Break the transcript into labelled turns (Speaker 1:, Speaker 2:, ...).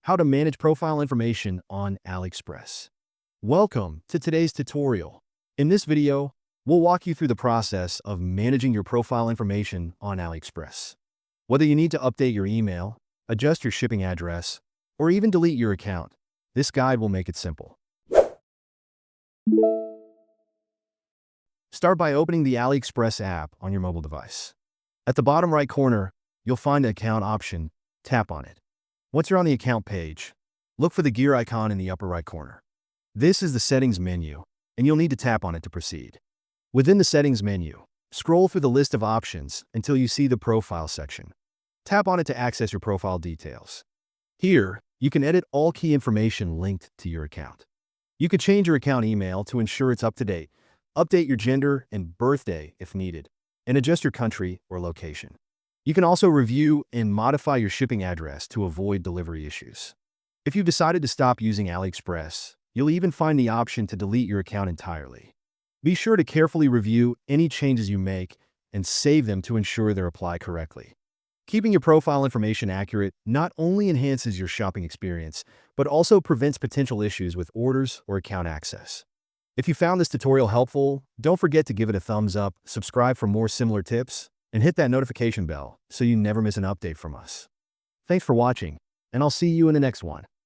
Speaker 1: how to manage profile information on AliExpress. Welcome to today's tutorial. In this video, we'll walk you through the process of managing your profile information on AliExpress. Whether you need to update your email, adjust your shipping address, or even delete your account, this guide will make it simple. Start by opening the AliExpress app on your mobile device. At the bottom right corner, you'll find the account option. Tap on it. Once you're on the account page, look for the gear icon in the upper right corner. This is the settings menu, and you'll need to tap on it to proceed. Within the settings menu, scroll through the list of options until you see the profile section. Tap on it to access your profile details. Here, you can edit all key information linked to your account. You could change your account email to ensure it's up to date, update your gender and birthday if needed, and adjust your country or location. You can also review and modify your shipping address to avoid delivery issues. If you've decided to stop using AliExpress, you'll even find the option to delete your account entirely. Be sure to carefully review any changes you make and save them to ensure they're applied correctly. Keeping your profile information accurate not only enhances your shopping experience, but also prevents potential issues with orders or account access. If you found this tutorial helpful, don't forget to give it a thumbs up, subscribe for more similar tips, and hit that notification bell so you never miss an update from us. Thanks for watching, and I'll see you in the next one.